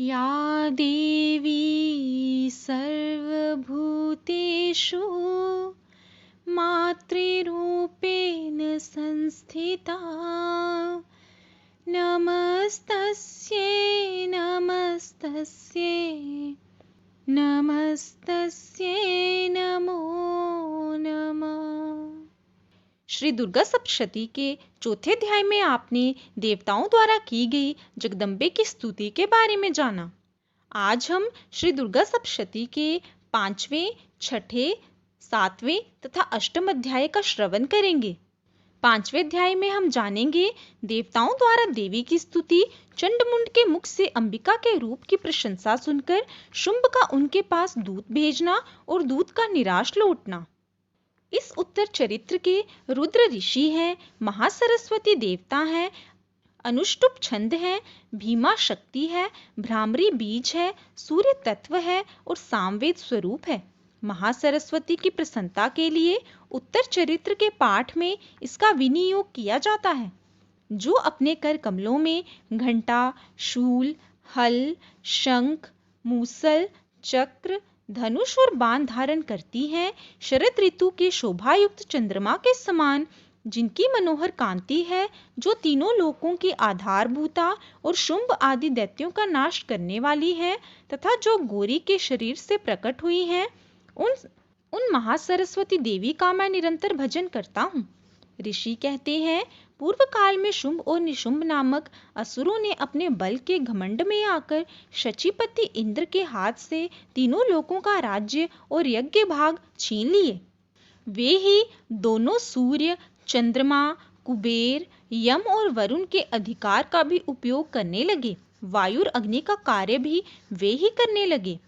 या देवी सर्वभूतेषु मातृरूपेण संस्थिता नमस्तस्यै नमस्तस्यै नमस्तस्यै नमो नमः। श्री दुर्गा सप्तशती के चौथे अध्याय में आपने देवताओं द्वारा की गई जगदम्बे की स्तुति के बारे में जाना। आज हम श्री दुर्गा सप्तशती के 5वें, 6ठे, 7वें तथा 8वें अध्याय का श्रवण करेंगे। 5वें अध्याय में हम जानेंगे देवताओं द्वारा देवी की स्तुति, चंडमुंड के मुख से अंबिका के रूप की प्रशंसा सुनकर शुंभ का उनके पास दूत भेजना और दूत का निराश लौटना। इस उत्तर चरित्र के रुद्र ऋषि हैं, महासरस्वती देवता हैं, अनुष्टुप छंद है, भीमा शक्ति है, भ्रामरी बीज है, सूर्य तत्व है और सामवेद स्वरूप है। महासरस्वती की प्रसन्नता के लिए उत्तर चरित्र के पाठ में इसका विनियोग किया जाता है। जो अपने कर कमलों में घंटा, शूल, हल, शंख, मूसल, चक्र, धनुष और बाण धारण करती हैं, शरद ऋतु के शोभायुक्त चंद्रमा के समान, जिनकी मनोहर कांति है, जो तीनों लोकों की आधारभूता और शुंभ आदि दैत्यों का नाश करने वाली है, तथा जो गौरी के शरीर से प्रकट हुई हैं, उन महासरस्वती देवी का मैं निरंतर भजन करता हूँ। ऋषि कहते हैं, पूर्व काल में शुंभ और निशुंभ नामक असुरों ने अपने बल के घमंड में आकर शचीपति इंद्र के हाथ से तीनों लोकों का राज्य और यज्ञ भाग छीन लिए। वे ही दोनों सूर्य, चंद्रमा, कुबेर, यम और वरुण के अधिकार का भी उपयोग करने लगे। वायु और अग्नि का कार्य भी वे ही करने लगे।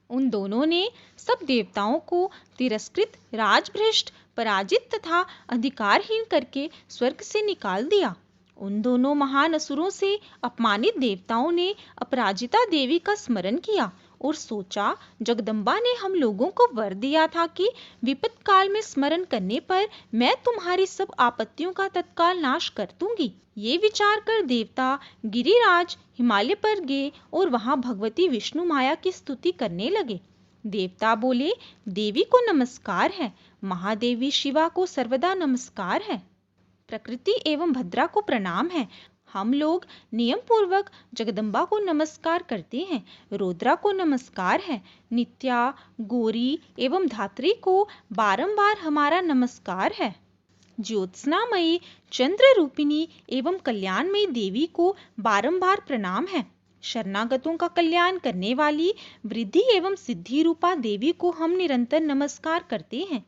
उन दोनों ने सब देवताओं को तिरस्कृत, राजभ्रष्ट, पराजित तथा अधिकारहीन करके स्वर्ग से निकाल दिया। उन दोनों महान असुरों से अपमानित देवताओं ने अपराजिता देवी का स्मरण किया और सोचा, जगदम्बा ने हम लोगों को वर दिया था कि विपत काल में स्मरण करने पर मैं तुम्हारी सब आपत्तियों का तत्काल नाश कर दूंगी। ये विचार कर देवता गिरिराज हिमालय पर गए और वहां भगवती विष्णु माया की स्तुति करने लगे। देवता बोले, देवी को नमस्कार है, महादेवी शिवा को सर्वदा नमस्कार है, प्रकृति एवं भद्रा को प्रणाम है। हम लोग नियम पूर्वक जगदम्बा को नमस्कार करते हैं। रुद्रा को नमस्कार है, नित्या, गौरी एवं धात्री को बारंबार हमारा नमस्कार है। ज्योत्सनामयी, चंद्र रूपिणी एवं कल्याणमयी देवी को बारंबार प्रणाम है। शरणागतों का कल्याण करने वाली वृद्धि एवं सिद्धि रूपा देवी को हम निरंतर नमस्कार करते हैं।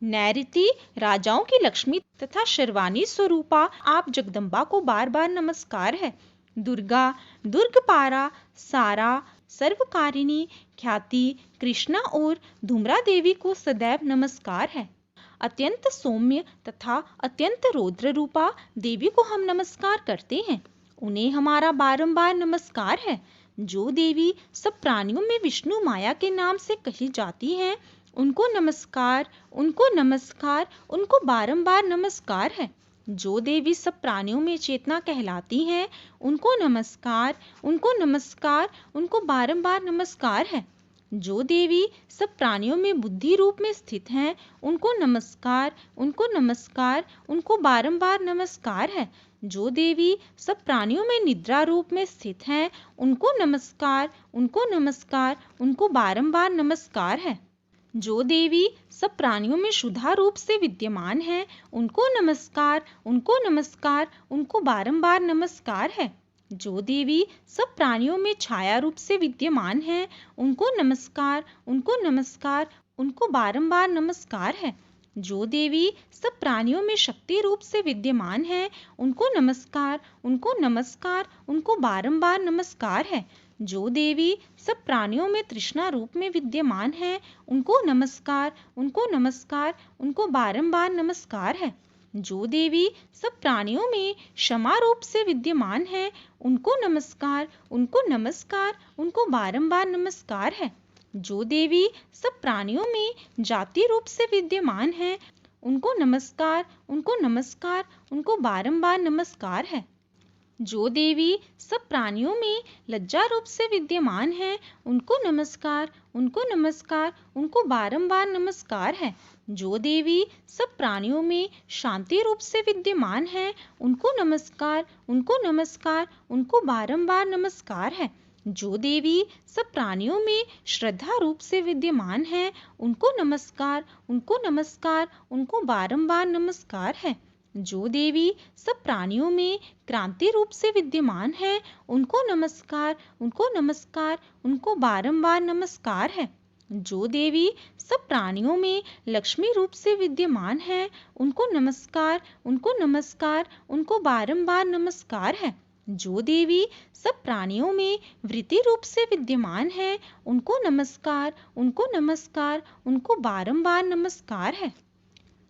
नैऋति, राजाओं की लक्ष्मी तथा शर्वाणी स्वरूपा आप जगदम्बा को बार बार नमस्कार है। दुर्गा, दुर्गपारा, सारा, सर्वकारिणी, ख्याति, कृष्णा और धूम्रा देवी को सदैव नमस्कार है। अत्यंत सौम्य तथा अत्यंत रौद्र रूपा देवी को हम नमस्कार करते हैं। उन्हें हमारा बारंबार नमस्कार है। जो देवी सब प्राणियों में विष्णु माया के नाम से कही जाती हैं, उनको नमस्कार, उनको नमस्कार, उनको बारंबार नमस्कार है। जो देवी सब प्राणियों में चेतना कहलाती हैं, उनको नमस्कार, उनको नमस्कार, उनको बारंबार नमस्कार है। जो देवी सब प्राणियों में बुद्धि रूप में स्थित हैं, उनको नमस्कार, उनको नमस्कार, उनको बारंबार नमस्कार है। जो देवी सब प्राणियों में निद्रा रूप में स्थित हैं, उनको नमस्कार, उनको नमस्कार, उनको बारंबार नमस्कार है। जो देवी सब प्राणियों में शुद्धा रूप से विद्यमान है, उनको नमस्कार, उनको नमस्कार, उनको बारंबार नमस्कार है। जो देवी सब प्राणियों में छाया रूप से विद्यमान है, उनको नमस्कार, उनको नमस्कार, उनको बारंबार नमस्कार है। जो देवी सब प्राणियों में शक्ति रूप से विद्यमान है, उनको नमस्कार, उनको नमस्कार, उनको बारंबार नमस्कार है। जो देवी सब प्राणियों में तृष्णा रूप में विद्यमान है, उनको नमस्कार, उनको नमस्कार, उनको बारंबार नमस्कार है। जो देवी सब प्राणियों में क्षमा रूप से विद्यमान है, उनको नमस्कार, उनको नमस्कार, उनको बारंबार नमस्कार है। जो देवी सब प्राणियों में जाति रूप से विद्यमान है, उनको नमस्कार, उनको नमस्कार, उनको बारंबार नमस्कार है। जो देवी सब प्राणियों में लज्जा रूप से विद्यमान है, उनको नमस्कार, उनको नमस्कार, उनको बारंबार नमस्कार है। जो देवी सब प्राणियों में शांति रूप से विद्यमान है, उनको नमस्कार, उनको नमस्कार, उनको बारंबार नमस्कार है। जो देवी सब प्राणियों में श्रद्धा रूप से विद्यमान है, उनको नमस्कार, उनको नमस्कार, उनको बारंबार नमस्कार है। जो देवी सब प्राणियों में क्रांति रूप से विद्यमान है, उनको नमस्कार, उनको नमस्कार, उनको बारंबार नमस्कार है। जो देवी सब प्राणियों में लक्ष्मी रूप से विद्यमान है, उनको नमस्कार, उनको नमस्कार, उनको बारंबार नमस्कार है। जो देवी सब प्राणियों में वृत्ति रूप से विद्यमान है, उनको नमस्कार, उनको नमस्कार, उनको बारंबार नमस्कार है।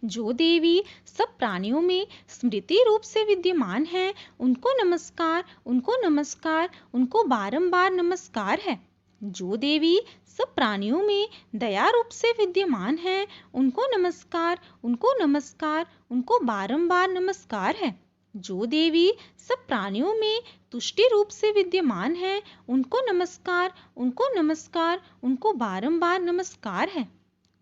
जो देवी सब प्राणियों में स्मृति रूप से विद्यमान है, उनको नमस्कार, उनको नमस्कार, उनको बारंबार नमस्कार है। जो देवी सब प्राणियों में दया रूप से विद्यमान है, उनको नमस्कार, उनको नमस्कार, उनको बारंबार नमस्कार है। जो देवी सब प्राणियों में तुष्टि रूप से विद्यमान है, उनको नमस्कार, उनको नमस्कार, उनको बारंबार नमस्कार है।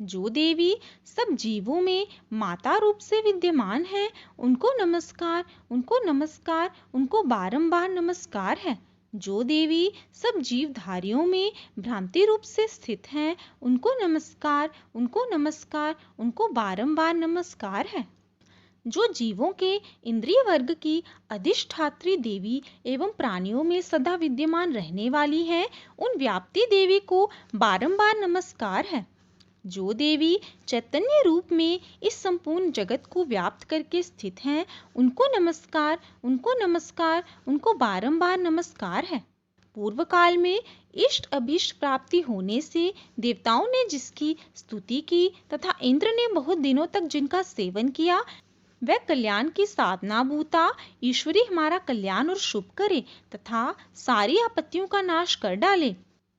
जो देवी सब जीवों में माता रूप से विद्यमान है, उनको नमस्कार, उनको नमस्कार, उनको बारंबार नमस्कार है। जो देवी सब जीवधारियों में भ्रांति रूप से स्थित हैं, उनको नमस्कार, उनको नमस्कार, उनको बारंबार नमस्कार है। जो जीवों के इंद्रिय वर्ग की अधिष्ठात्री देवी एवं प्राणियों में सदा विद्यमान रहने वाली है, उन व्याप्ति देवी को बारंबार नमस्कार है। जो देवी चैतन्य रूप में इस संपूर्ण जगत को व्याप्त करके स्थित हैं, उनको नमस्कार, उनको नमस्कार, उनको बारंबार नमस्कार है। पूर्व काल में इष्ट अभीष्ट प्राप्ति होने से देवताओं ने जिसकी स्तुति की तथा इंद्र ने बहुत दिनों तक जिनका सेवन किया, वह कल्याण की साधना भूता ईश्वरी हमारा कल्याण और शुभ करे तथा सारी आपत्तियों का नाश कर डाले।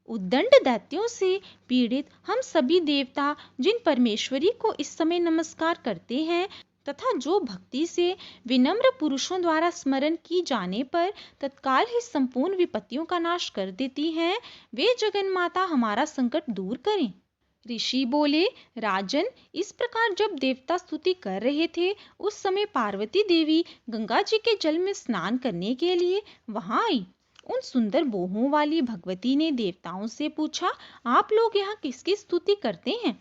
उद्दंड दैत्यों से पीड़ित हम सभी देवता जिन परमेश्वरी को इस समय नमस्कार करते हैं तथा जो भक्ति से विनम्र पुरुषों द्वारा स्मरण की जाने पर तत्काल ही संपूर्ण विपत्तियों का नाश कर देती हैं, वे जगन माता हमारा संकट दूर करें। ऋषि बोले, राजन, इस प्रकार जब देवता स्तुति कर रहे थे, उस समय पार्वती देवी गंगा जी के जल में स्नान करने के लिए वहां आई। उन सुंदर बोहों वाली भगवती ने देवताओं से पूछा, आप लोग यहाँ किसकी स्तुति करते हैं?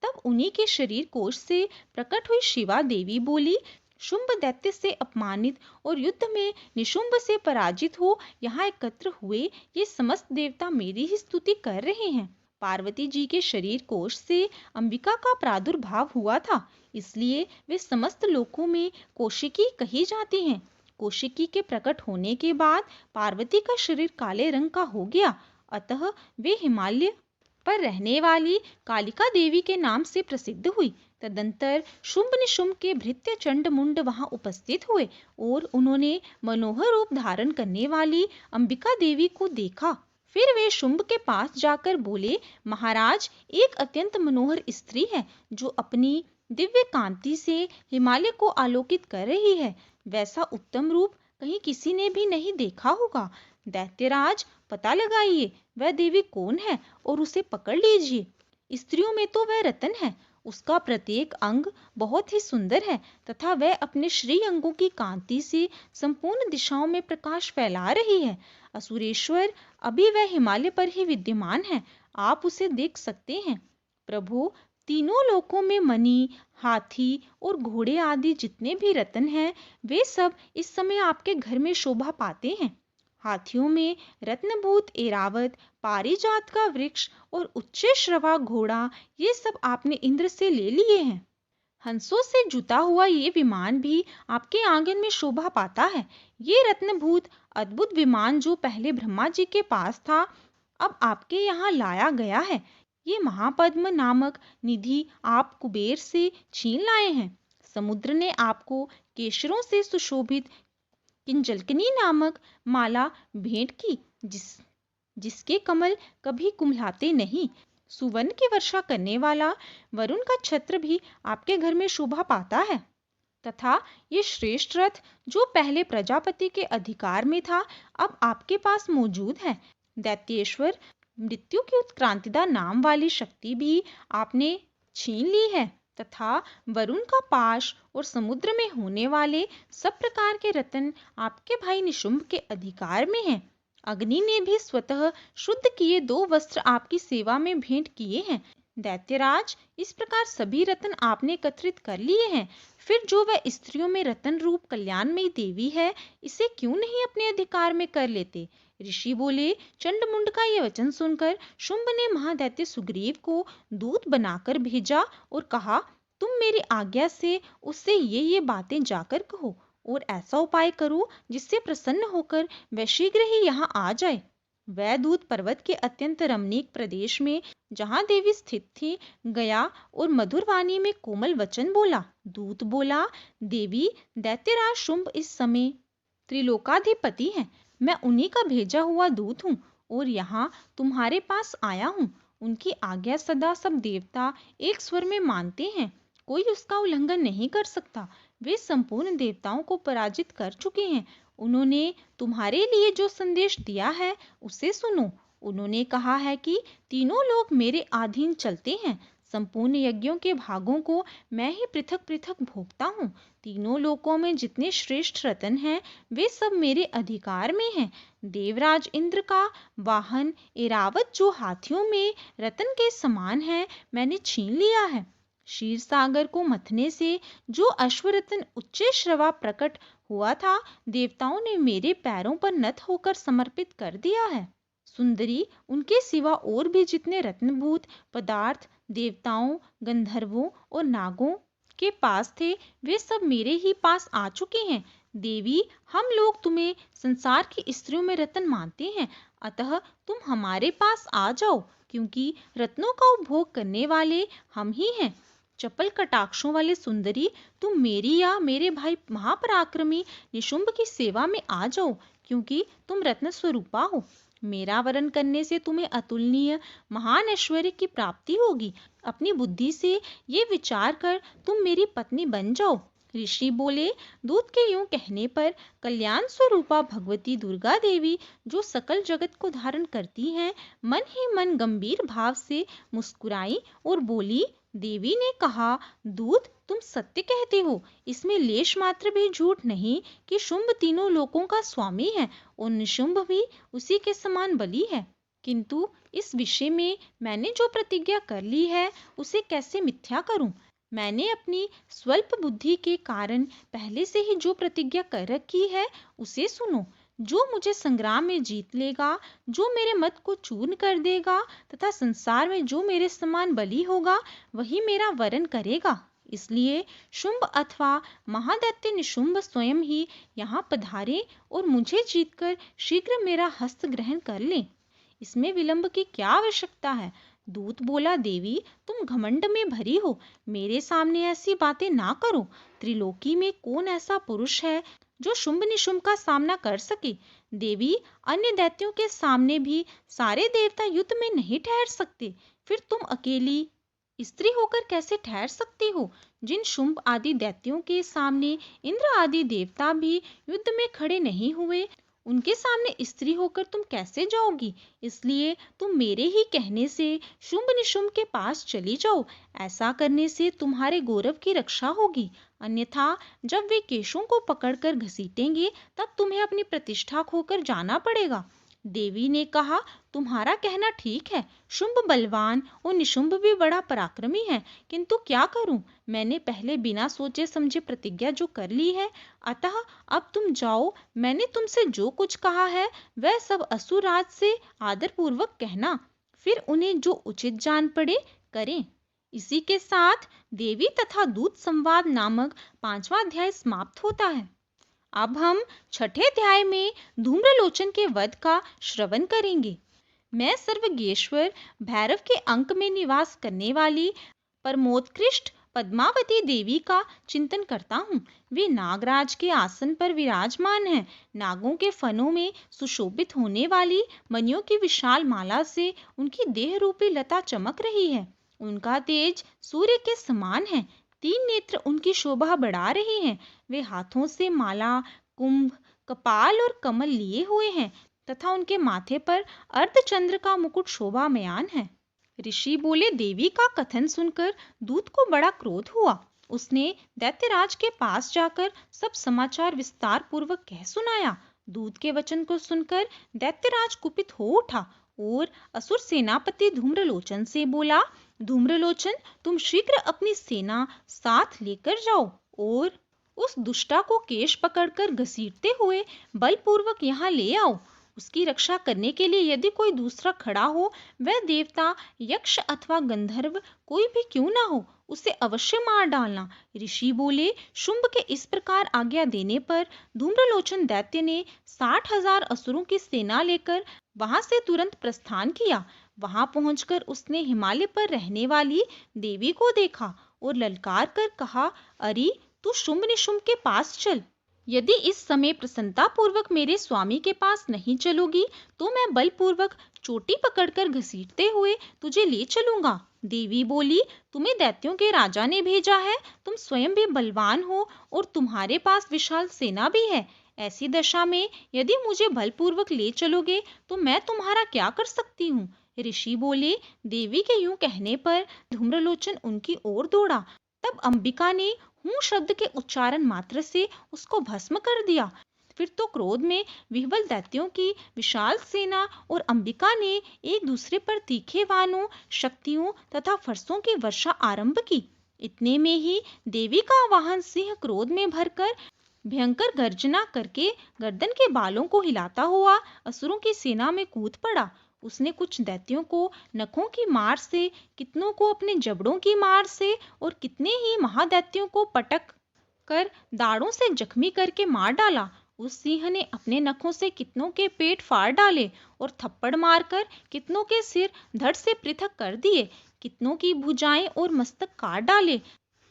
तब उन्हीं के शरीर कोश से प्रकट हुई शिवा देवी बोली, शुंभ दैत्य से अपमानित और युद्ध में निशुंभ से पराजित हो यहाँ एकत्र हुए ये समस्त देवता मेरी ही स्तुति कर रहे हैं। पार्वती जी के शरीर कोश से अंबिका का प्रादुर्भाव हुआ था, इसलिए वे समस्त लोकों में कौशिकी कही जाती हैं। कौशिकी के प्रकट होने के बाद पार्वती का शरीर काले रंग का हो गया, अतः वे हिमालय पर रहने वाली कालिका देवी के नाम से प्रसिद्ध हुई। तदंतर शुंभ निशुंभ के भृत्य चंड मुंड वहां उपस्थित हुए और उन्होंने मनोहर रूप धारण करने वाली अंबिका देवी को देखा। फिर वे शुंभ के पास जाकर बोले, महाराज, एक अत्यंत मनोहर स्त्री है जो अपनी दिव्य कांति से हिमालय को आलोकित कर रही है। वैसा उत्तम रूप कहीं किसी ने भी नहीं देखा होगा। दैत्यराज, पता लगाइए वह देवी कौन है और उसे पकड़ लीजिए। स्त्रियों में तो वह रतन है, उसका प्रत्येक अंग बहुत ही सुंदर है तथा वह अपने श्री अंगों की कांति से संपूर्ण दिशाओं में प्रकाश फैला रही है। असुरेश्वर, अभी वह हिमालय पर ही विद्यमान है, आप उसे देख सकते हैं। प्रभु, तीनों लोकों में मणि, हाथी और घोड़े आदि जितने भी रत्न हैं, वे सब इस समय आपके घर में शोभा पाते हैं। हाथियों में रत्नभूत एरावत, पारिजात का वृक्ष और उच्च श्रवा घोड़ा, ये सब आपने इंद्र से ले लिए हैं। हंसों से जुता हुआ ये विमान भी आपके आंगन में शोभा पाता है। ये रत्नभूत अद्भुत विमान जो पहले ब्रह्मा जी के पास था, अब आपके यहाँ लाया गया है। ये महापद्म नामक निधि आप कुबेर से छीन लाए हैं। समुद्र ने आपको केशरों से सुशोभित किंजलकनी नामक माला भेंट की, जिसके कमल कभी कुम्हलाते नहीं। सुवर्ण की वर्षा करने वाला वरुण का छत्र भी आपके घर में शोभा पाता है। तथा ये श्रेष्ठ रथ जो पहले प्रजापति के अधिकार में था, अब आपके पास मौजूद है। दैत्येश्वर, मृत्यु की उत्क्रांतिदा नाम वाली शक्ति भी आपने छीन ली है तथा वरुण का पाश और समुद्र में होने वाले सब प्रकार के रत्न आपके भाई निशुंभ के अधिकार में हैं। अग्नि ने भी स्वतः शुद्ध किए 2 वस्त्र आपकी सेवा में भेंट किए हैं। दैत्यराज, इस प्रकार सभी रत्न आपने एकत्रित कर लिए हैं, फिर जो वह स्त्रियों में रत्न रूप कल्याणमयी देवी है, इसे क्यों नहीं अपने अधिकार में कर लेते? ऋषि बोले। चंडमुंड का यह वचन सुनकर शुंभ ने महादैत्य सुग्रीव को दूत बनाकर भेजा और कहा, तुम मेरी आज्ञा से उससे ये बातें जाकर कहो और ऐसा उपाय करो जिससे प्रसन्न होकर वह शीघ्र ही यहाँ आ जाए। वह दूत पर्वत के अत्यंत रमणीक प्रदेश में, जहाँ देवी स्थित थी, गया और मधुर वाणी में कोमल वचन बोला। दूत बोला, देवी, दैत्यराज शुंभ इस समय त्रिलोकाधिपति हैं। मैं उन्हीं का भेजा हुआ दूत हूँ और यहाँ तुम्हारे पास आया हूँ। उनकी आज्ञा सदा सब देवता एक स्वर में मानते हैं, कोई उसका उल्लंघन नहीं कर सकता। वे संपूर्ण देवताओं को पराजित कर चुके हैं। उन्होंने तुम्हारे लिए जो संदेश दिया है उसे सुनो। उन्होंने कहा है कि तीनों लोग मेरे अधीन चलते हैं। संपूर्ण यज्ञों के भागों को मैं ही पृथक पृथक भोगता हूँ। तीनों लोकों में जितने श्रेष्ठ रत्न हैं, वे सब मेरे अधिकार में हैं। देवराज इंद्र का वाहन ऐरावत, जो हाथियों में रत्न के समान है, मैंने छीन लिया है। क्षीर सागर को मथने से जो अश्वरत्न उच्च श्रवा प्रकट हुआ था, देवताओं ने मेरे पैरों पर नत होकर समर्पित कर दिया है। सुंदरी, उनके सिवा और भी जितने रत्नभूत पदार्थ देवताओं, गंधर्वों और नागों के पास थे, वे सब मेरे ही पास आ चुके हैं। देवी, हम लोग तुम्हें संसार की स्त्रियों में रत्न मानते हैं, अतः तुम हमारे पास आ जाओ, क्योंकि रत्नों का उपभोग करने वाले हम ही हैं। चपल कटाक्षों वाले सुंदरी, तुम मेरी या मेरे भाई महापराक्रमी निशुंभ की सेवा में आ जाओ, क्योंकि तुम रत्न स्वरूपा हो। मेरा वरण करने से तुम्हें अतुलनीय महान ऐश्वर्य की प्राप्ति होगी। अपनी बुद्धि से ये विचार कर तुम मेरी पत्नी बन जाओ। ऋषि बोले। दूत के यूं कहने पर कल्याण स्वरूपा भगवती दुर्गा देवी, जो सकल जगत को धारण करती हैं, मन ही मन गंभीर भाव से मुस्कुराई और बोली। देवी ने कहा, दूत, तुम सत्य कहते हो। इसमें लेश मात्र भी झूठ नहीं कि शुंभ तीनों लोकों का स्वामी है और निशुंभ भी उसी के समान बली है। किंतु इस विषय में मैंने जो प्रतिज्ञा कर ली है, उसे कैसे मिथ्या करूं? मैंने अपनी स्वल्प बुद्धि के कारण पहले से ही जो प्रतिज्ञा कर रखी है, उसे सुनो। जो मुझे संग्राम में जीत लेगा, जो मेरे मत को चूर्ण कर देगा तथा संसार में जो मेरे समान बली होगा, वही मेरा वरण करेगा। इसलिए शुंभ अथवा महादैत्य निशुंभ स्वयं ही यहाँ पधारे और मुझे जीतकर शीघ्र मेरा हस्त ग्रहण कर लें। इसमें विलंब की क्या आवश्यकता है? दूत बोला, देवी, तुम घमंड में भरी हो, मेरे सामने ऐसी बातें ना करो। त्रिलोकी में कौन ऐसा पुरुष है जो शुंभ निशुंभ का सामना कर सके? देवी, अन्य दैत्यों के सामने भी सारे देवता युद्ध में नहीं ठहर सकते, फिर तुम अकेली स्त्री होकर कैसे ठहर सकती हो? जिन शुंभ आदि दैत्यों के सामने इंद्र आदि देवता भी युद्ध में खड़े नहीं हुए, उनके सामने स्त्री होकर तुम कैसे जाओगी? इसलिए तुम मेरे ही कहने से शुंभ निशुंभ के पास चली जाओ। ऐसा करने से तुम्हारे गौरव की रक्षा होगी, अन्यथा जब वे केशों को पकड़कर घसीटेंगे, तब तुम्हें अपनी प्रतिष्ठा खोकर जाना पड़ेगा। देवी ने कहा, तुम्हारा कहना ठीक है। शुंभ बलवान और निशुंभ भी बड़ा पराक्रमी है, किंतु क्या करूं? मैंने पहले बिना सोचे समझे प्रतिज्ञा जो कर ली है, अतः अब तुम जाओ। मैंने तुमसे जो कुछ कहा है, वह सब असुरराज से आदरपूर्वक कहना, फिर उन्हें जो उचित जान पड़े करें। इसी के साथ देवी तथा दूत संवाद नामक 5वां अध्याय समाप्त होता है। अब हम 6ठे अध्याय में धूम्रलोचन के वध का श्रवण करेंगे। मैं सर्वज्ञेश्वर भैरव के अंक में निवास करने वाली परमोत्कृष्ट पद्मावती देवी का चिंतन करता हूँ। वे नागराज के आसन पर विराजमान हैं। नागों के फनों में सुशोभित होने वाली मणियों की विशाल माला से उनकी देह रूपी लता चमक रही है। उनका तेज सूर्य के समान है। तीन नेत्र उनकी शोभा बढ़ा रहे हैं। वे हाथों से माला, कुंभ, कपाल और कमल लिए हुए हैं तथा उनके माथे पर अर्धचंद्र का मुकुट शोभामयान है। ऋषि बोले, देवी का कथन सुनकर दूत को बड़ा क्रोध हुआ। उसने दैत्यराज के पास जाकर सब समाचार विस्तार पूर्वक कह सुनाया। दूत के वचन को सुनकर दैत्यराज कुपित हो उठा और असुर सेनापति धूम्रलोचन से बोला, धूम्रलोचन, तुम शीघ्र अपनी सेना साथ लेकर जाओ और उस दुष्टा को केश पकड़कर घसीटते हुए बलपूर्वक यहाँ ले आओ। उसकी रक्षा करने के लिए यदि कोई दूसरा खड़ा हो, वह देवता, यक्ष अथवा गंधर्व कोई भी क्यों ना हो, उसे अवश्य मार डालना। ऋषि बोले, शुंभ के इस प्रकार आज्ञा देने पर धूम्रलोचन दैत्य ने 60,000 असुरों की सेना लेकर वहां से तुरंत प्रस्थान किया। वहां पहुंचकर उसने हिमालय पर रहने वाली देवी को देखा और ललकार कर कहा, अरे तू शुंभ निशुंभ के पास चल। यदि इस समय प्रसन्नता पूर्वक मेरे स्वामी के पास नहीं चलोगी तो मैं बलपूर्वक चोटी पकड़कर घसीटते हुए तुझे ले चलूंगा। देवी बोली, तुम्हें दैत्यों के राजा ने भेजा है, तुम स्वयं भी बलवान हो और तुम्हारे पास विशाल सेना भी है। ऐसी दशा में यदि मुझे बलपूर्वक ले चलोगे तो मैं तुम्हारा क्या कर सकती हूँ। ऋषि बोले, देवी के यूं कहने पर धूम्रलोचन उनकी ओर दौड़ा। तब अंबिका ने हूं शब्द के उच्चारण मात्र से उसको भस्म कर दिया। फिर तो क्रोध में विह्वल दैत्यों की विशाल सेना और अंबिका ने एक दूसरे पर तीखे बाणों, शक्तियों तथा फरसों की वर्षा आरंभ की। इतने में ही देवी का वाहन सिंह क्रोध में भरकर भयंकर गर्जना करके गर्दन के बालों को हिलाता हुआ असुरों की सेना में कूद पड़ा। उसने कुछ दैत्यों को नखों की मार से, कितनों को अपने जबड़ों की मार से और कितने ही महादैत्यों को पटक कर दाढ़ों से जख्मी करके मार डाला। उस सिंह ने अपने नखों से कितनों के पेट फाड़ डाले और थप्पड़ मारकर कितनों के सिर धड़ से पृथक कर दिए, कितनों की भुजाएं और मस्तक काट डाले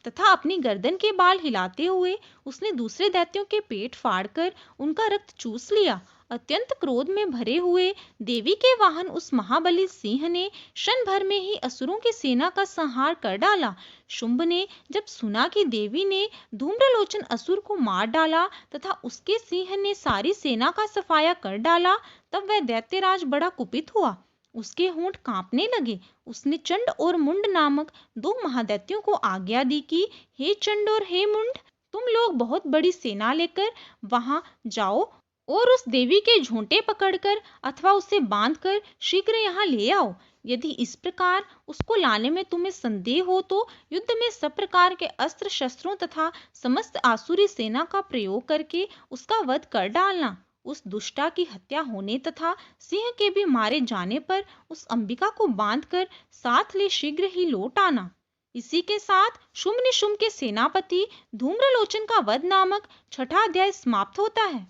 तथा अपनी गर्दन के बाल हिलाते हुए उसने दूसरे दैत्यों के पेट फाड़कर उनका रक्त चूस लिया। अत्यंत क्रोध में भरे हुए देवी के वाहन उस महाबली सिंह ने क्षण भर में ही असुरों की सेना का संहार कर डाला। शुंभ ने जब सुना कि देवी ने धूम्रलोचन असुर को मार डाला तथा उसके सिंह ने सारी सेना का सफाया कर डाला, तब वह दैत्यराज बड़ा कुपित हुआ। उसके होंठ कांपने लगे। उसने चंड और मुंड नामक दो महादैत्यों को आज्ञा दी कि हे चंड और हे मुंड, तुम लोग बहुत बड़ी सेना लेकर वहां जाओ और उस देवी के झोंटे पकड़कर अथवा उसे बांधकर शीघ्र यहाँ ले आओ। यदि इस प्रकार उसको लाने में तुम्हें संदेह हो तो युद्ध में सब प्रकार के अस्त्र शस्त्रों तथा समस्त आसुरी सेना का प्रयोग करके उसका वध कर डालना। उस दुष्टा की हत्या होने तथा सिंह के भी मारे जाने पर उस अंबिका को बांधकर साथ ले शीघ्र ही लौट आना। इसी के साथ शुंभ निशुंभ के सेनापति धूम्रलोचन का वध नामक छठा अध्याय समाप्त होता है।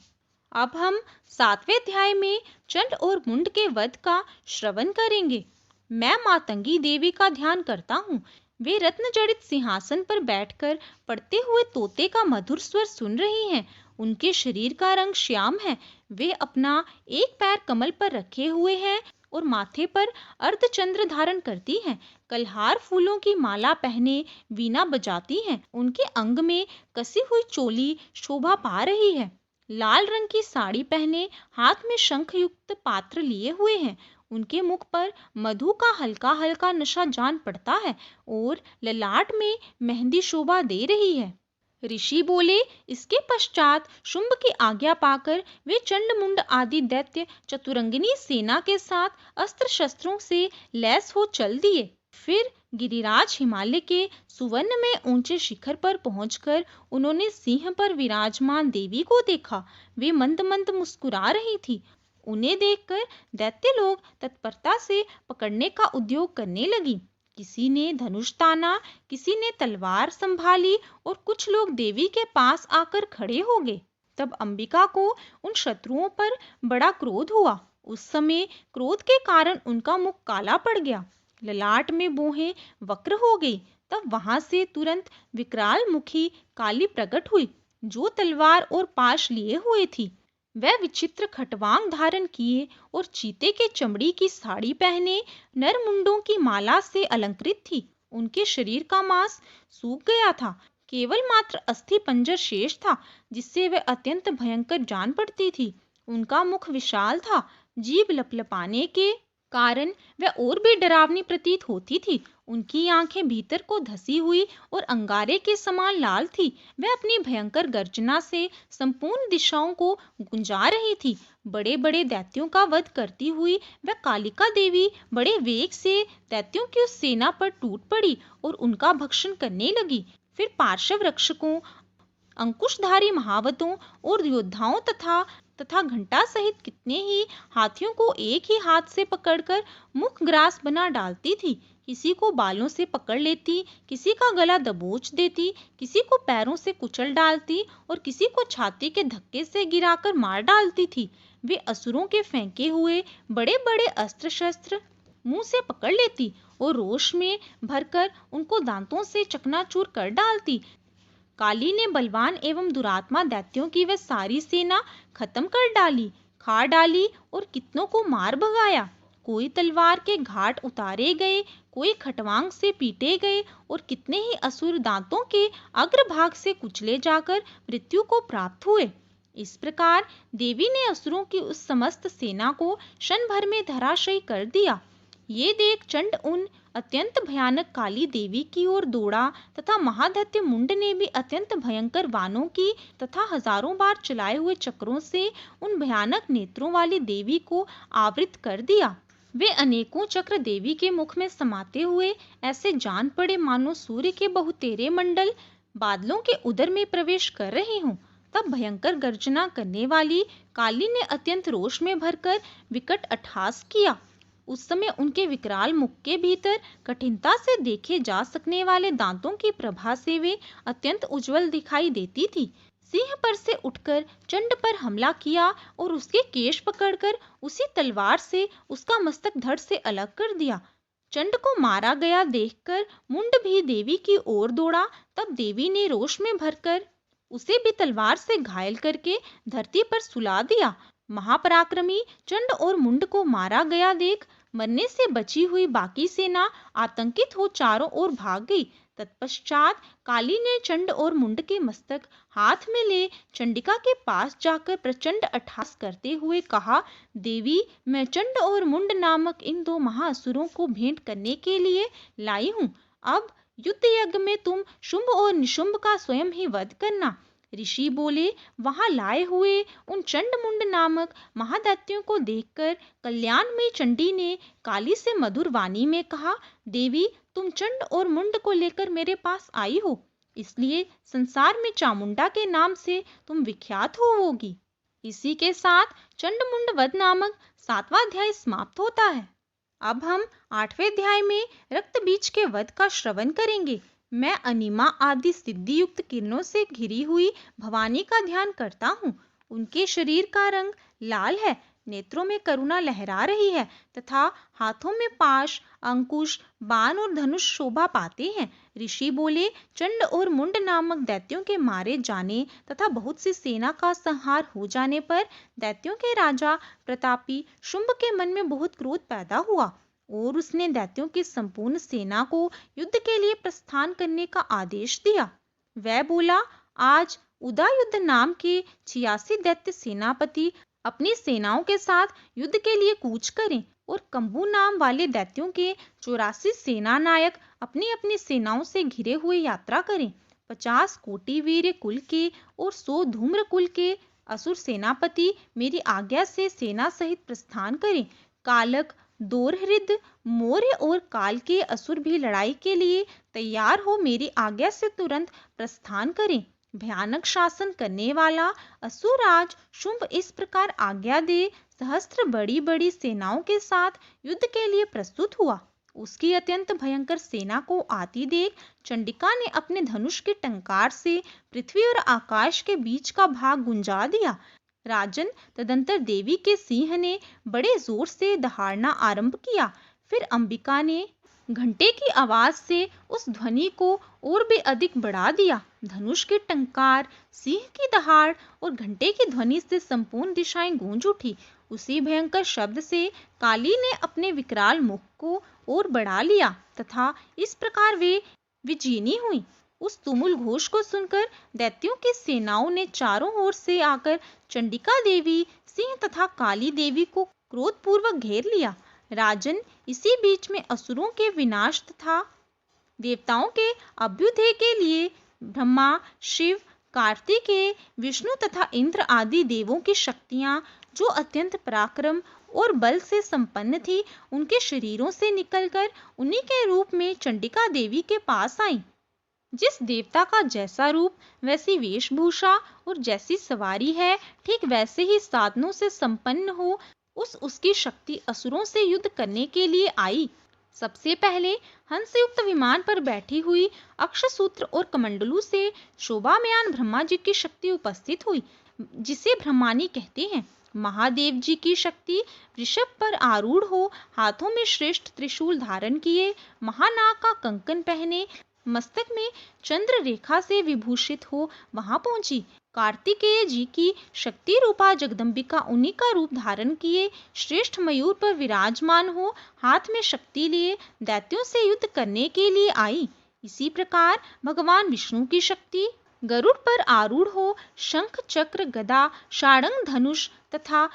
अब हम 7वें अध्याय में चंड और मुंड के वध का श्रवण करेंगे। मैं मातंगी देवी का ध्यान करता हूँ। वे रत्न जड़ित सिंहासन पर बैठकर पढ़ते हुए तोते का मधुर स्वर सुन रही हैं। उनके शरीर का रंग श्याम है। वे अपना एक पैर कमल पर रखे हुए हैं और माथे पर अर्धचंद्र धारण करती हैं। कलहार फूलों की माला पहने वीणा बजाती हैं। उनके अंग में कसी हुई चोली शोभा पा रही है। लाल रंग की साड़ी पहने हाथ में शंख युक्त पात्र लिए हुए हैं। उनके मुख पर मधु का हल्का हल्का नशा जान पड़ता है और ललाट में मेहंदी शोभा दे रही है। ऋषि बोले, इसके पश्चात शुंभ की आज्ञा पाकर वे चंड मुंड आदि दैत्य चतुरंगिनी सेना के साथ अस्त्र शस्त्रों से लैस हो चल दिए। फिर गिरिराज हिमालय के सुवर्ण में ऊंचे शिखर पर पहुंचकर उन्होंने सिंह पर विराजमान देवी को देखा। वे मंद मंद मुस्कुरा रही थी। उन्हें देखकर दैत्य लोग तत्परता से पकड़ने का उद्योग करने लगी। किसी ने धनुष ताना, किसी ने तलवार संभाली और कुछ लोग देवी के पास आकर खड़े हो गए। तब अंबिका को उन शत्रुओं पर बड़ा क्रोध हुआ। उस समय क्रोध के कारण उनका मुख काला पड़ गया, ललाट में बोहें वक्र हो गई। तब वहां से तुरंत विकराल मुखी काली प्रकट हुई, जो तलवार और पाश लिए हुए थी। वह विचित्र खटवांग धारण किए और चीते के चमड़ी की साड़ी पहने नर मुंडों की माला से अलंकृत थी। उनके शरीर का मांस सूख गया था, केवल मात्र अस्थि पंजर शेष था जिससे वह अत्यंत भयंकर जान पड़ती थी। उनका मुख विशाल था, जीभ लपलपाने के कारण वह और भी डरावनी प्रतीत होती थी। उनकी आंखें भीतर को धसी हुई और अंगारे के समान लाल थी। वह अपनी भयंकर गर्जना से संपूर्ण दिशाओं को गुंजा रही थी। बड़े बड़े दैत्यों का वध करती हुई वह कालिका देवी बड़े वेग से दैत्यों की उस सेना पर टूट पड़ी और उनका भक्षण करने लगी। फिर पार्श्व रक्षकों, अंकुशधारी महावतों और योद्धाओं तथा घंटा सहित कितने ही हाथियों को एक ही हाथ से पकड़कर मुख ग्रास बना डालती थी। किसी को बालों से पकड़ लेती, किसी का गला दबोच देती, किसी को पैरों से कुचल डालती और किसी को छाती के धक्के से गिराकर मार डालती थी। वे असुरों के फेंके हुए बड़े बड़े अस्त्र शस्त्र मुंह से पकड़ लेती और रोष में भरकर उनको दांतों से चकनाचूर कर डालती। काली ने बलवान एवं दुरात्मा दैत्यों की वह सारी सेना खत्म कर डाली, खा डाली और कितनों को मार भगाया। कोई तलवार के घाट उतारे गए, कोई खटवांग से पीटे गए और कितने ही असुर दांतों के अग्रभाग से कुचले जाकर मृत्यु को प्राप्त हुए। इस प्रकार देवी ने असुरों की उस समस्त सेना को क्षण भर में धराशायी कर दिया। ये देख चंड उन अत्यंत भयानक काली देवी की ओर दौड़ा तथा महादैत्य मुंड ने भी अत्यंत भयंकर बाणों की तथा हजारों बार चलाए हुए चक्रों से उन भयानक नेत्रों वाली देवी को आवृत कर दिया। वे अनेकों चक्र देवी के मुख में समाते हुए ऐसे जान पड़े मानो सूर्य के बहुतेरे मंडल बादलों के उदर में प्रवेश कर रहे हों। तब भयंकर गर्जना करने वाली काली ने अत्यंत रोष में भरकर विकट अट्टहास किया। उस समय उनके विकराल मुख के भीतर कठिनता से देखे जा सकने वाले दांतों की प्रभा से वे अत्यंत उज्जवल दिखाई देती थी। सिंह पर से उठकर चंड पर हमला किया और उसके केश पकड़कर उसी तलवार से उसका मस्तक धड़ से अलग कर दिया। चंड को मारा गया देखकर मुंड भी देवी की ओर दौड़ा। तब देवी ने रोष में भरकर उसे भी तलवार से घायल करके धरती पर सुला दिया। महापराक्रमी चंड और मुंड को मारा गया देख मरने से बची हुई बाकी सेना आतंकित हो चारों ओर भाग गई। तत्पश्चात काली ने चंड और मुंड के मस्तक हाथ में ले चंडिका के पास जाकर प्रचंड अट्टहास करते हुए कहा, देवी, मैं चंड और मुंड नामक इन दो महाअसुरों को भेंट करने के लिए लाई हूँ। अब युद्ध यज्ञ में तुम शुंभ और निशुंभ का स्वयं ही वध करना। ऋषि बोले, वहां लाए हुए उन चंड मुंड नामक महादैत्यों को देखकर कल्याण में चंडी ने काली से मधुर वाणी में कहा, देवी, तुम चंड और मुंड को लेकर मेरे पास आई हो, इसलिए संसार में चामुंडा के नाम से तुम विख्यात होवोगी। इसी के साथ चंड मुंड वध नामक 7वां अध्याय समाप्त होता है। अब हम 8वें अध्याय में रक्त बीज के वध का श्रवण करेंगे। मैं अनिमा आदि सिद्धि युक्त किरणों से घिरी हुई भवानी का ध्यान करता हूँ। उनके शरीर का रंग लाल है, नेत्रों में करुणा लहरा रही है तथा हाथों में पाश, अंकुश, बाण और धनुष शोभा पाते हैं। ऋषि बोले, चंड और मुंड नामक दैत्यों के मारे जाने तथा बहुत सी सेना का संहार हो जाने पर दैत्यों के राजा प्रतापी शुंभ के मन में बहुत क्रोध पैदा हुआ और उसने दैत्यों की संपूर्ण सेना को युद्ध के लिए प्रस्थान करने का आदेश दिया। वह बोला, आज उदायुद्ध नाम के 86 दैत्य सेनापति अपनी सेनाओं के साथ युद्ध के लिए कूच करें और कंबू नाम वाले दैत्यों के 84 सेना नायक अपनी अपनी सेनाओं से घिरे हुए यात्रा करें। 50 कोटि वीर कुल के और 100 धूम्र कुल के असुर सेनापति मेरी आज्ञा से सेना सहित प्रस्थान करें। कालक, दोरहृद, मौर्य और काल के असुर भी लड़ाई के लिए तैयार हो मेरी आज्ञा से तुरंत प्रस्थान करें। भयानक शासन करने वाला असुरराज शुंभ इस प्रकार आज्ञा दे सहस्त्र बड़ी बड़ी सेनाओं के साथ युद्ध के लिए प्रस्तुत हुआ। उसकी अत्यंत भयंकर सेना को आती देख चंडिका ने अपने धनुष के टंकार से पृथ्वी और आकाश के बीच का भाग गुंजा दिया। राजन, तदंतर देवी के सिंह ने बड़े जोर से दहाड़ना आरंभ किया। फिर अंबिका ने घंटे की आवाज से उस ध्वनि को और भी अधिक बढ़ा दिया। धनुष के टंकार, सिंह की दहाड़ और घंटे की ध्वनि से संपूर्ण दिशाएं गूंज उठी उसी भयंकर शब्द से काली ने अपने विकराल मुख को और बढ़ा लिया तथा इस प्रकार वे विजीनी हुई। उस तुमुल घोष को सुनकर दैत्यों की सेनाओं ने चारों ओर से आकर चंडिका देवी, सिंह तथा काली देवी को क्रोधपूर्वक घेर लिया। राजन, इसी बीच में असुरों के विनाश तथा देवताओं के अभ्युदय के लिए ब्रह्मा, शिव, कार्तिकेय, विष्णु तथा इंद्र आदि देवों की शक्तियां, जो अत्यंत पराक्रम और बल से संपन्न थी, उनके शरीरों से निकलकर उन्हीं के रूप में चंडिका देवी के पास आईं। जिस देवता का जैसा रूप, वैसी वेशभूषा और जैसी सवारी है, ठीक वैसे ही साधनों से संपन्न हो उसकी शक्ति असुरों से युद्ध करने के लिए आई। सबसे पहले हंसयुक्त विमान पर बैठी हुई अक्षसूत्र और कमंडलू से शोभामयान ब्रह्मा जी की शक्ति उपस्थित हुई, जिसे ब्रह्मानी कहते हैं। महादेव जी की शक्ति वृषभ पर आरूढ़ हो, हाथों में श्रेष्ठ त्रिशूल धारण किए, महानाग का कंकन पहने, मस्तक में चंद्र रेखा से विभूषित हो वहां पहुंची। कार्तिकेय जी की शक्ति रूपा जगदम्बिका उन्हीं का रूप धारण किए श्रेष्ठ मयूर पर विराजमान हो, हाथ में शक्ति लिए दैत्यों से युद्ध करने के लिए आई। इसी प्रकार भगवान विष्णु की शक्ति गरुड़ पर आरूढ़ हो, शंख, चक्र, गदा, शार्ंग, धनुष तथा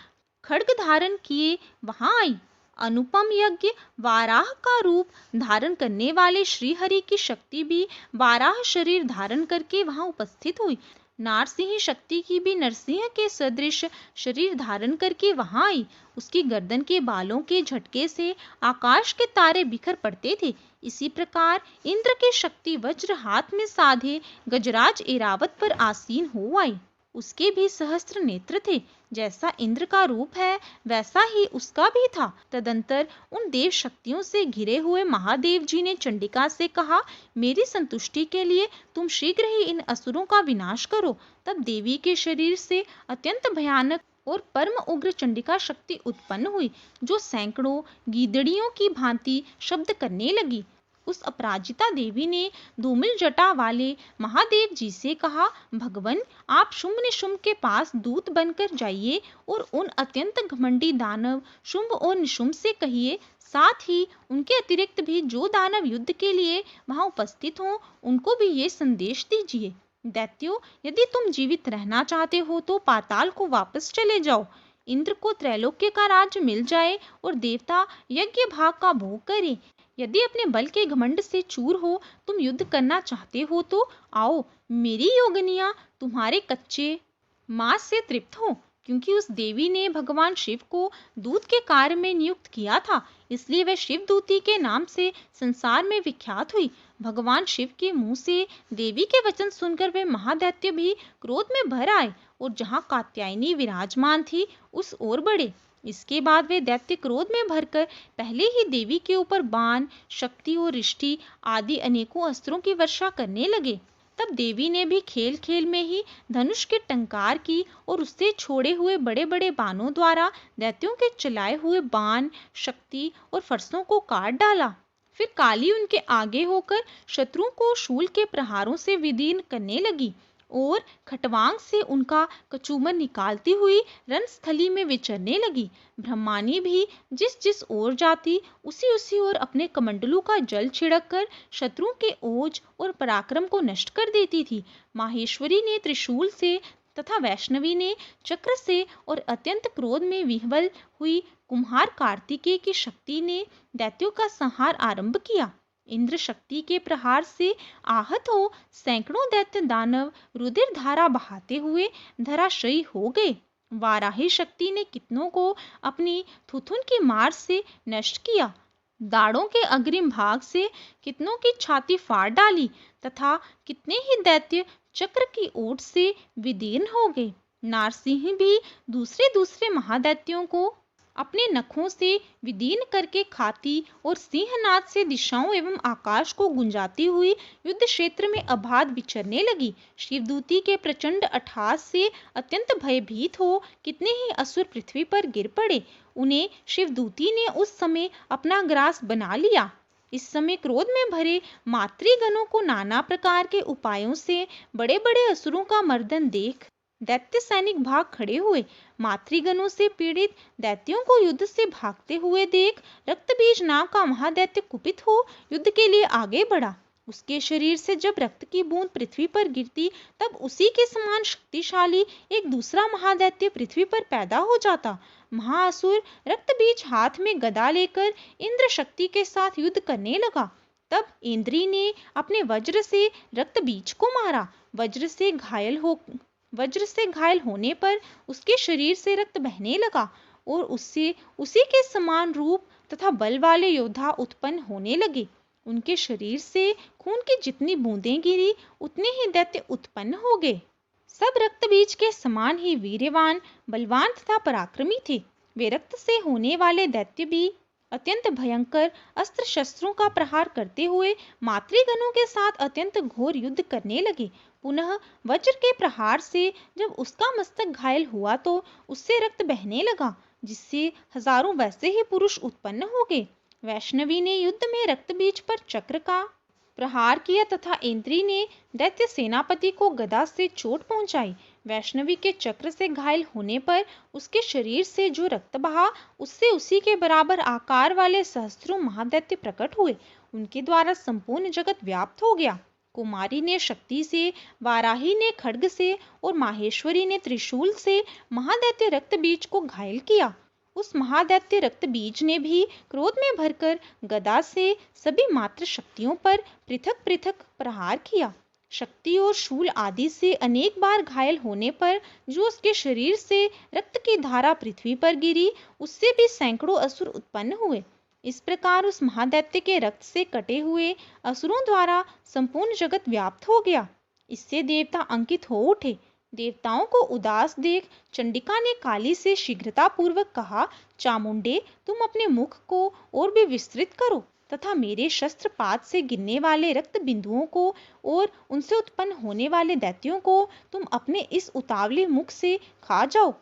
खड्ग धारण किए वहां आई। अनुपम यज्ञ वाराह का रूप धारण करने वाले श्रीहरि की शक्ति भी वाराह शरीर धारण करके वहां उपस्थित हुई। नारसिंह शक्ति की भी नरसिंह के सदृश शरीर धारण करके वहां आई। उसकी गर्दन के बालों के झटके से आकाश के तारे बिखर पड़ते थे। इसी प्रकार इंद्र की शक्ति वज्र हाथ में साधे गजराज एरावत पर आसीन हो आई। उसके भी सहस्त्र नेत्र थे। जैसा इंद्र का रूप है, वैसा ही उसका भी था। तदंतर उन देव शक्तियों से घिरे हुए महादेव जी ने चंडिका से कहा, मेरी संतुष्टि के लिए तुम शीघ्र ही इन असुरों का विनाश करो। तब देवी के शरीर से अत्यंत भयानक और परम उग्र चंडिका शक्ति उत्पन्न हुई, जो सैकड़ों गीदड़ियों की भांति शब्द करने लगी। उस अपराजिता देवी ने धूमिल जटा वाले महादेव जी से कहा, भगवन, आप शुंभ निशुंभ के पास दूत बनकर जाइए और उन अत्यंत घमंडी दानव शुंभ और निशुंभ से कहिए, साथ ही उनके अतिरिक्त भी जो दानव युद्ध के लिए वहां उपस्थित हों, उनको भी ये संदेश दीजिए। दैत्यों, यदि तुम जीवित रहना चाहते हो तो पाताल को वापस चले जाओ। इंद्र को त्रैलोक्य का राज्य मिल जाए और देवता यज्ञ भाग का भोग करे। यदि अपने बल के घमंड से चूर हो, तुम युद्ध करना चाहते हो तो आओ, मेरी योगिनियां तुम्हारे कच्चे मांस से तृप्त हो। क्योंकि उस देवी ने भगवान शिव को दूत के कार्य में नियुक्त किया था, इसलिए वह शिवदूती के नाम से संसार में विख्यात हुई। भगवान शिव के मुंह से देवी के वचन सुनकर वे महादैत्य भी क्रोध में भर आए और जहां कात्यायनी विराजमान थी उस ओर बढ़े। इसके बाद वे दैत्य क्रोध में भरकर पहले ही देवी के ऊपर बाण, शक्ति और रिष्टि आदि अनेकों अस्त्रों की वर्षा करने लगे। तब देवी ने भी खेल खेल में ही धनुष के टंकार की और उससे छोड़े हुए बड़े बड़े बाणों द्वारा दैत्यों के चलाए हुए बाण, शक्ति और फरसों को काट डाला। फिर काली उनके आगे होकर शत्रुओं को शूल के प्रहारों से विदीर्ण करने लगी और खटवांग से उनका कचूमर निकालती हुई रणस्थली में विचरने लगी। ब्रह्मानी भी जिस जिस ओर जाती उसी उसी ओर अपने कमंडलू का जल छिड़क कर शत्रुओं के ओज और पराक्रम को नष्ट कर देती थी। माहेश्वरी ने त्रिशूल से तथा वैष्णवी ने चक्र से और अत्यंत क्रोध में विह्वल हुई कुम्हार कार्तिकेय की शक्ति ने दैत्यों का संहार आरंभ किया। इंद्र शक्ति के प्रहार से आहत हो सैकड़ों दैत्य दानव रुधिर धारा बहाते हुए धराशायी हो गए। वाराही शक्ति ने कितनों को अपनी थुथुन की मार से नष्ट किया। दाढ़ों के अग्रिम भाग से कितनों की छाती फाड़ डाली तथा कितने ही दैत्य चक्र की ओट से विदीर्ण हो गए। नारसिंह भी दूसरे दूसरे महादैत्यों को अपने नखों से विदीर्ण करके खाती और सिंहनाद से दिशाओं एवं आकाश को गुंजाती हुई युद्ध क्षेत्र में अबाध विचरने लगी। शिवदूती के प्रचंड अट्टहास से अत्यंत भयभीत हो कितने ही असुर पृथ्वी पर गिर पड़े। उन्हें शिवदूती ने उस समय अपना ग्रास बना लिया। इस समय क्रोध में भरे मातृगणों को नाना प्रकार के उपायों से बड़े बड़े असुरों का मर्दन देख दैत्य सैनिक भाग खड़े हुए। मातृगणों से पीड़ित दैत्यों को युद्ध से भागते हुए देख रक्तबीज नाम का महादैत्य कुपित हो युद्ध के लिए आगे बढ़ा। उसके शरीर से जब रक्त की बूंद पृथ्वी पर गिरती तब उसी के समान शक्तिशाली एक दूसरा महादैत्य पृथ्वी पर पैदा हो जाता। महाअसुर रक्तबीज हाथ में गदा लेकर इंद्र शक्ति के साथ युद्ध करने लगा। तब इंद्री ने अपने वज्र से रक्तबीज को मारा। वज्र से घायल होने पर उसके शरीर से रक्त बहने लगा और उससे उसी के समान रूप तथा बल वाले योद्धा उत्पन्न होने लगे। उनके शरीर से खून की जितनी बूंदें गिरी उतने ही दैत्य उत्पन्न हो गए। सब रक्तबीज के समान ही वीर्यवान, बलवान तथा पराक्रमी थे। वे रक्त से होने वाले दैत्य भी अत्यंत भयंकर अस्त्र शस्त्रों का प्रहार करते हुए मातृगणों के साथ अत्यंत घोर युद्ध करने लगे। पुनः वज्र के प्रहार से जब उसका मस्तक घायल हुआ तो उससे रक्त बहने लगा, जिससे हजारों वैसे ही पुरुष उत्पन्न हो गए। वैष्णवी ने युद्ध में रक्तबीज पर चक्र का प्रहार किया तथा इंद्री ने दैत्य सेनापति को गदा से चोट पहुंचाई। वैष्णवी के चक्र से घायल होने पर उसके शरीर से जो रक्त बहा उससे उसी के बराबर आकार वाले सहस्त्रों महादैत्य प्रकट हुए। उनके द्वारा संपूर्ण जगत व्याप्त हो गया। कुमारी ने शक्ति से, वाराही ने खड्ग से और माहेश्वरी ने त्रिशूल से महादैत्य रक्तबीज को घायल किया। उस महादैत्य रक्तबीज ने भी क्रोध में भरकर गदा से सभी मात्र शक्तियों पर पृथक पृथक प्रहार किया। शक्ति और शूल आदि से अनेक बार घायल होने पर जो उसके शरीर से रक्त की धारा पृथ्वी पर गिरी उससे भी सैकड़ों असुर उत्पन्न हुए। इस प्रकार उस महादैत्य के रक्त से कटे हुए असुरों द्वारा संपूर्ण जगत व्याप्त हो गया। इससे देवता अंकित हो उठे। देवताओं को उदास देख चंडिका ने काली से शीघ्रता पूर्वक कहा, चामुंडे, तुम अपने मुख को और भी विस्तृत करो तथा मेरे शस्त्रपात से गिरने वाले रक्त बिंदुओं को और उनसे उत्पन्न होने वाले दैत्यों को तुम अपने इस उतावले मुख से खा जाओ।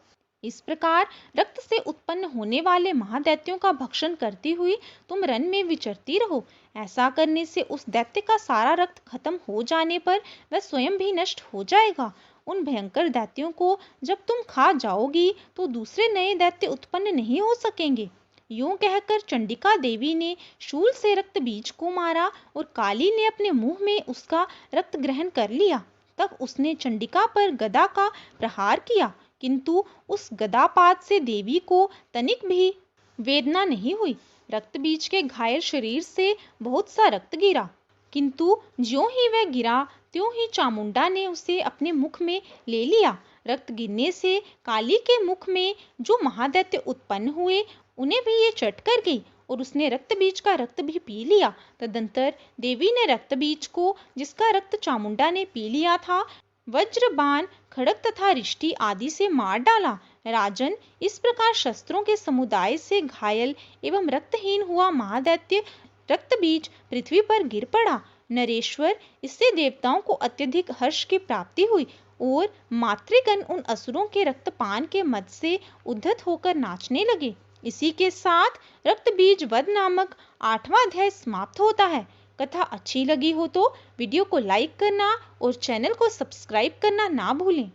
इस प्रकार रक्त से उत्पन्न होने वाले महादैत्यों का भक्षण करती हुई तुम रण में विचरती रहो। ऐसा करने से उस दैत्य का सारा रक्त खत्म हो जाने पर वह स्वयं भी नष्ट हो जाएगा। उन भयंकर दैत्यों को जब तुम खा जाओगी तो दूसरे नए दैत्य उत्पन्न नहीं हो सकेंगे। यूं कहकर चंडिका देवी ने शूल से रक्त बीज को मारा और काली ने अपने मुंह में उसका रक्त ग्रहण कर लिया। तब उसने चंडिका पर गदा का प्रहार किया, किंतु उस गदापात से देवी को तनिक भी वेदना नहीं हुई। रक्त बीज के घायल शरीर से बहुत सा रक्त गिरा, किंतु ज्यों ही वह गिरा त्यों ही चामुंडा ने उसे अपने मुख में ले लिया। रक्त गिरने से काली के मुख में जो महादैत्य उत्पन्न हुए उन्हें भी ये चट कर गई और उसने रक्त बीज का रक्त भी पी लिया। तदंतर देवी ने रक्त बीज को, जिसका रक्त चामुंडा ने पी लिया था, वज्र, बाण, खड़ग तथा रिष्टि आदि से मार डाला। राजन, इस प्रकार शस्त्रों के समुदाय से घायल एवं रक्तहीन हुआ महादैत्य रक्त बीज पृथ्वी पर गिर पड़ा। नरेश्वर, इससे देवताओं को अत्यधिक हर्ष की प्राप्ति हुई और मातृगण उन असुरों के रक्तपान के मद से उद्धत होकर नाचने लगे। इसी के साथ रक्त बीज वध नामक 8वां अध्याय समाप्त होता है। कथा अच्छी लगी हो तो वीडियो को लाइक करना और चैनल को सब्सक्राइब करना ना भूलें।